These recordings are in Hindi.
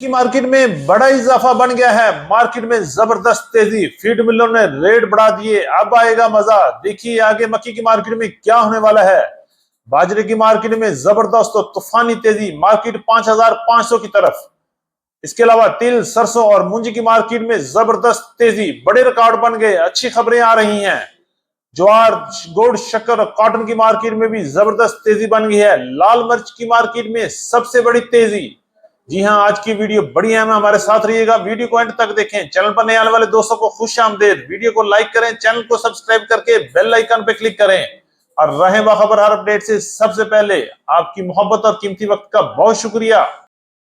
की मार्केट में बड़ा इजाफा बन गया है। मार्केट में जबरदस्त तेजी, फीड मिलों ने रेट बढ़ा दिए। अब आएगा मजा, देखिए आगे मक्की की मार्केट में क्या होने वाला है। बाजरे की मार्केट में जबरदस्त और तूफानी तेजी, मार्केट 5500 की तरफ। इसके अलावा तिल, सरसों और मूंजी की मार्केट में जबरदस्त तेजी, बड़े रिकॉर्ड बन गए, अच्छी खबरें आ रही हैं। ज्वार, गुड़, शक्कर और कॉटन की मार्केट में भी जबरदस्त तेजी बन गई है। लाल मिर्च की मार्केट में सबसे बड़ी तेजी। जी हां, आज की वीडियो बड़ी अहम है, हमारे साथ रहिएगा, वीडियो को एंड तक देखें। चैनल पर नए आने वाले दोस्तों को खुश आमदेद। वीडियो को लाइक करें, चैनल को सब्सक्राइब करके बेल आइकन पे क्लिक करें और रहें बाखबर हर अपडेट से सबसे पहले। आपकी मोहब्बत और कीमती वक्त का बहुत शुक्रिया।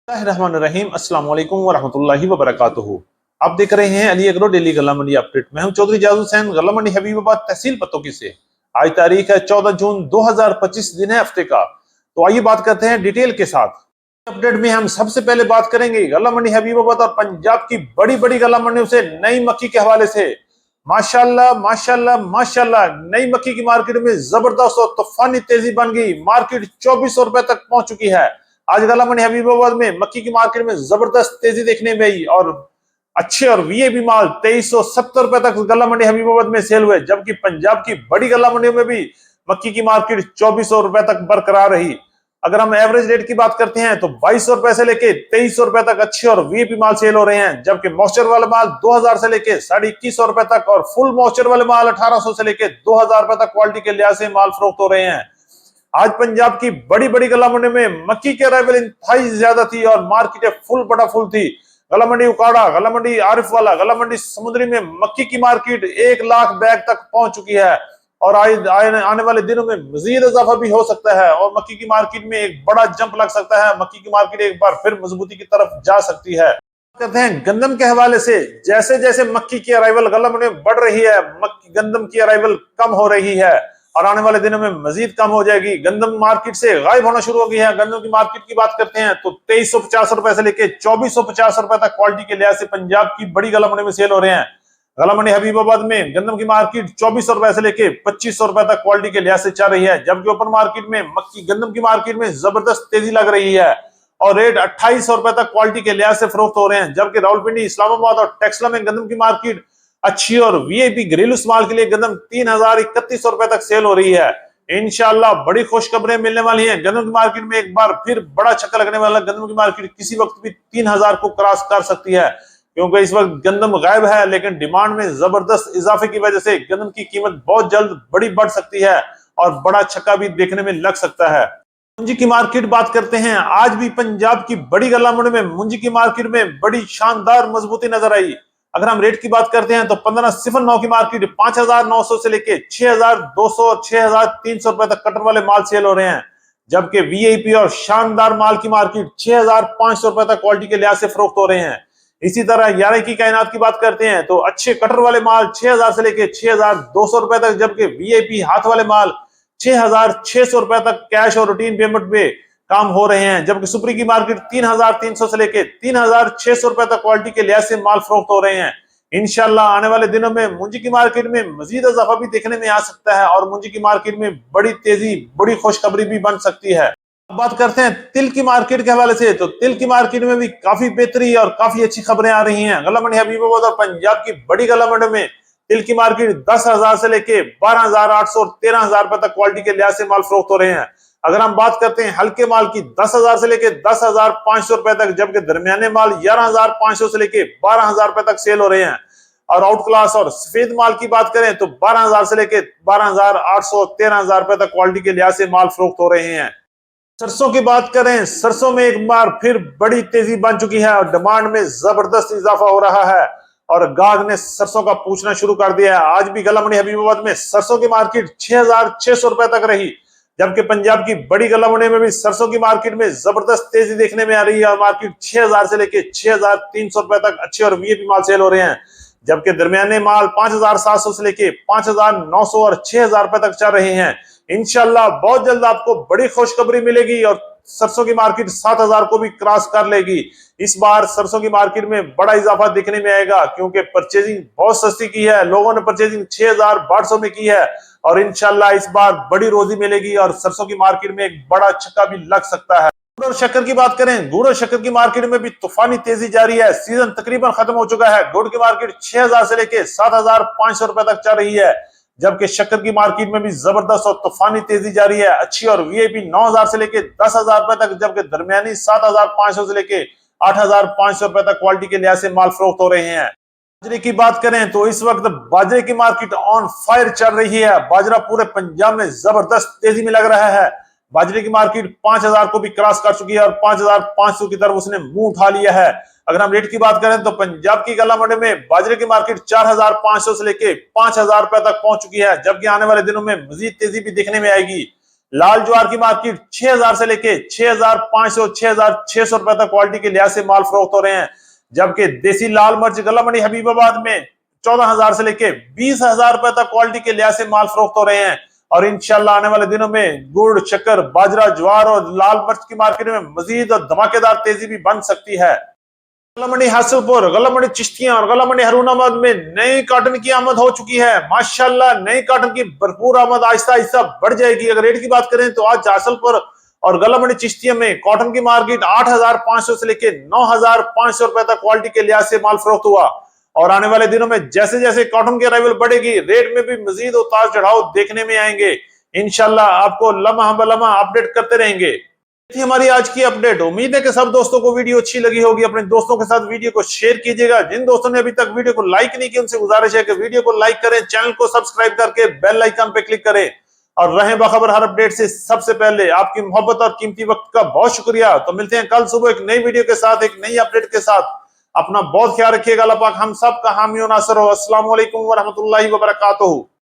रहमान अस्सलाम वालेकुम वरहमतुल्लाहि वबरकातुहू। आप देख रहे हैं अली एग्रो डेली गल्ला मंडी अपडेट। मैं हूं चौधरी जाजू हुसैन, गल्ला मंडी हबीबाबाद, तहसील पतोकी से। आज तारीख है 14 जून 2025, दिन है हफ्ते का। तो आइए बात करते हैं डिटेल के साथ। अपडेट में हम सबसे पहले बात करेंगे गल्ला मंडी हबीबाबाद और पंजाब की बड़ी बड़ी गल्ला मंडियों से नई मक्की के हवाले से। माशाल्लाह माशाल्लाह माशाल्लाह, नई मक्की की मार्केट में जबरदस्त और तूफानी तेजी बन गई। मार्केट 2400 रुपए तक पहुंच चुकी है। आज गल्ला मंडी हबीबाबाद में मक्की की मार्केट में जबरदस्त तेजी देखने में आई और अच्छे और वीएबी माल 2370 रुपए तक गल्ला मंडी हबीबाबाद में सेल हुए, जबकि पंजाब की बड़ी गल्ला मंडियों में भी मक्की की मार्केट 2400 रुपए तक बरकरार रही। अगर हम एवरेज रेट की बात करते हैं तो 2200 रुपए से लेके 2300 रुपए तक अच्छे और वीएपी माल सेल हो रहे हैं, जबकि मॉइस्चर वाले माल 2000 से लेके 2150 रुपए तक और फुल मॉइस्चर वाले माल 1800 से लेके 2000 रुपए तक क्वालिटी के लिहाज से माल फरोख्त हो रहे हैं। आज पंजाब की बड़ी बड़ी गल्ला मंडी में मक्की की अराइवल इंतहाई ज्यादा थी और मार्केट फुल बड़ा फुल थी। गल्ला मंडी उकाड़ा, गल्ला मंडी आरिफ वाला, गल्ला मंडी समुद्री में मक्की की मार्केट 1 लाख बैग तक पहुंच चुकी है और आने वाले दिनों में मजीद इजाफा भी हो सकता है और मक्की की मार्केट में एक बड़ा जंप लग सकता है। मक्की की मार्केट एक बार फिर मजबूती की तरफ जा सकती है। करते हैं गंदम के हवाले से। जैसे जैसे मक्की की अराइवल गल्ला मंडी में बढ़ रही है, गंदम की अराइवल कम हो रही है और आने वाले दिनों में मजीद कम हो जाएगी। गंदम मार्केट से गायब होना शुरू हो गई है। गंदम की मार्केट की बात करते हैं तो 2350 रुपए से लेके 2450 रुपए तक क्वालिटी के लिहाज से पंजाब की बड़ी गल्ला मंडी में सेल हो रहे हैं। गल्ला मंडी हबीबाबाद में गंदम की मार्केट 2400 रुपए से लेके 2500 रुपए तक क्वालिटी के लिहाज से चल रही है, जबकि ओपन मार्केट में गंदम की मार्केट में जबरदस्त तेजी लग रही है और रेट 2800 रुपए तक क्वालिटी के लिहाज से फरोख्त हो रहे हैं। जबकि रावलपिंडी, इस्लामाबाद और टेक्सला में गंदम की मार्केट अच्छी और वीआईपी घरेलू इस्तेमाल के लिए गंदम 3031 रुपए तक सेल हो रही है। इंशाल्लाह बड़ी खुशखबरें मिलने वाली हैं। गंदम की मार्केट में एक बार फिर बड़ा छक्का लगने वाला। गंदम की मार्केट किसी वक्त भी 3000 को क्रॉस कर सकती है, क्योंकि इस वक्त गंदम गायब है, लेकिन डिमांड में जबरदस्त इजाफे की वजह से गंदम की कीमत बहुत जल्द बड़ी बढ़ सकती है और बड़ा छक्का भी देखने में लग सकता है। मूंजी की मार्केट बात करते हैं। आज भी पंजाब की बड़ी गल्ला मंडी में मूंजी की मार्केट में बड़ी शानदार मजबूती नजर आई। अगर हम रेट की बात करते हैं तो 1509 की मार्केट 5900 से लेके 6200 और 6300 रुपए तक कटर वाले माल सेल हो रहे हैं, जबकि वीआईपी और शानदार माल की मार्केट 6500 रुपए तक क्वालिटी के लिहाज से फरोख्त हो रहे हैं। इसी तरह 11 की कायनात की बात करते हैं तो अच्छे कटर वाले माल 6000 से लेके 6200 रुपए तक, जबकि वीआईपी हाथ वाले माल 6600 रुपए तक कैश और रूटीन पेमेंट पे काम हो रहे हैं, जबकि सुपरी की मार्केट 3300 से लेके 3600 रुपए तक क्वालिटी के लिहाज से माल फरोख्त हो रहे हैं। इंशाल्लाह आने वाले दिनों में मूंजी की मार्केट में मजीद इजाफा भी देखने में आ सकता है और मूंजी की मार्केट में बड़ी तेजी, बड़ी खुशखबरी भी बन सकती है। अब बात करते हैं तिल की मार्केट के हवाले से। तो तिल की मार्केट में भी काफी बेहतरी और काफी अच्छी खबरें आ रही हैं। गल्ला मंडी हबीबाबाद और पंजाब की बड़ी गल्ला मंडी में तिल की मार्केट 10,000 से लेके 12,800 और 13,000 रुपए तक क्वालिटी के लिहाज से माल फरोख्त हो रहे हैं। अगर हम बात करते हैं हल्के माल की 10,000 से लेके 10,500 रुपए तक, जबकि दरमियाने माल 11,500 से लेके 12,000 रुपए तक सेल हो रहे हैं और आउट क्लास और सफेद माल की बात करें तो 12,000 से लेके 12,800 13,000 रुपए तक क्वालिटी के लिहाज से माल फरोख्त हो रहे हैं। सरसों की बात करें, सरसों में एक बार फिर बड़ी तेजी बन चुकी है और डिमांड में जबरदस्त इजाफा हो रहा है और गाहक ने सरसों का पूछना शुरू कर दिया है। आज भी गल्ला मंडी हबीबाबाद में सरसों की मार्केट 6600 रुपए तक रही, जबकि पंजाब की बड़ी गल्ला मंडी में भी सरसों की मार्केट में जबरदस्त तेजी देखने में आ रही है और मार्केट 6000 से लेके 6300 रुपए तक अच्छे और वीआईपी माल सेल हो रहे हैं, जबकि दरमियाने माल 5700 से लेके 5900 और 6000 रुपए तक चल रहे हैं। इंशाल्लाह बहुत जल्द आपको बड़ी खुशखबरी मिलेगी और सरसों की मार्केट 7000 को भी क्रॉस कर लेगी। इस बार सरसों की मार्केट में बड़ा इजाफा देखने में आएगा, क्योंकि परचेजिंग बहुत सस्ती की है। लोगों ने परचेजिंग 6200 में की है और इंशाल्लाह इस बार बड़ी रोजी मिलेगी और सरसों की मार्केट में एक बड़ा छक्का भी लग सकता है। गुड़ और शक्कर की बात करें, गुड़ और शक्कर की मार्केट में भी तूफानी तेजी जारी है। सीजन तकरीबन खत्म हो चुका है। गुड़ की मार्केट 6000 से लेके 7500 रुपए तक चल रही है, जबकि शक्कर की मार्केट में भी जबरदस्त और तूफानी तेजी जारी है। अच्छी और वीआईपी 9000 से लेके 10000 रुपए तक, जबकि दरमियानी 7500 से लेके 8500 रुपए तक क्वालिटी के लिहाज से माल फरोख्त हो रहे हैं। बाजरे की बात करें तो इस वक्त बाजरे की मार्केट ऑन फायर चल रही है। बाजरा पूरे पंजाब में जबरदस्त तेजी में लग रहा है। बाजरे की मार्केट 5000 को भी क्रॉस कर चुकी है और 5500 की तरफ उसने मुंह उठा लिया है। अगर हम रेट की बात करें तो पंजाब की गला मंडी में बाजरे की मार्केट 4500 से लेके 5000 रुपए तक पहुंच चुकी है, जबकि आने वाले दिनों में मजीद तेजी भी देखने में आएगी। लाल ज्वार की मार्केट 6000 से लेके 6500 6600 रुपए तक क्वालिटी के लिहाज से माल फरोख्त हो रहे हैं, जबकि देसी लाल मिर्च गला मंडी हबीबाबाद में 14000 से लेके 20000 रुपए तक क्वालिटी के लिहाज से माल फरोख्त हो रहे हैं। और इंशाल्लाह आने वाले दिनों में गुड़, शक्कर, बाजरा, ज्वार और लाल मिर्च की मार्केट में मजीद और धमाकेदार तेजी भी बन सकती है। गला मंडी हासिलपुर, गला मंडी चिश्तियां और गला मंडी हारूनाबाद में नई कॉटन की आमद हो चुकी है। माशाल्लाह नई कॉटन की भरपूर आमद आहिस्ता आहिस्ता बढ़ जाएगी। अगर रेट की बात करें तो आज हासिलपुर और गला मंडी चिश्तिया में कॉटन की मार्केट 8500 से लेके 9500 रुपए तक क्वालिटी के लिहाज से माल फरोख्त हुआ। और आने वाले दिनों में जैसे जैसे कॉटन की अराइवल बढ़ेगी, रेट में भी मजीद उतार चढ़ाव देखने में आएंगे। इंशाल्लाह आपको लम्हा बलम्हा अपडेट करते रहेंगे। थी हमारी आज की अपडेट। उम्मीद है कि सब दोस्तों को वीडियो अच्छी लगी होगी। अपने दोस्तों के साथ वीडियो को शेयर कीजिएगा। जिन दोस्तों ने अभी तक वीडियो को लाइक नहीं किया उनसे गुजारिश है कि वीडियो को लाइक करें, चैनल को सब्सक्राइब करके बेल आइकन पे क्लिक करें और रहें बाखबर हर अपडेट से सबसे पहले। आपकी मोहब्बत और कीमती वक्त का बहुत शुक्रिया। तो मिलते हैं कल सुबह एक नई वीडियो के साथ, एक नई अपडेट के साथ। अपना बहुत ख्याल रखिएगा। अल्लाह पाक हम सब का हामी और नासर हो। अस्सलाम वालेकुम व रहमतुल्लाहि व बरकातुहू।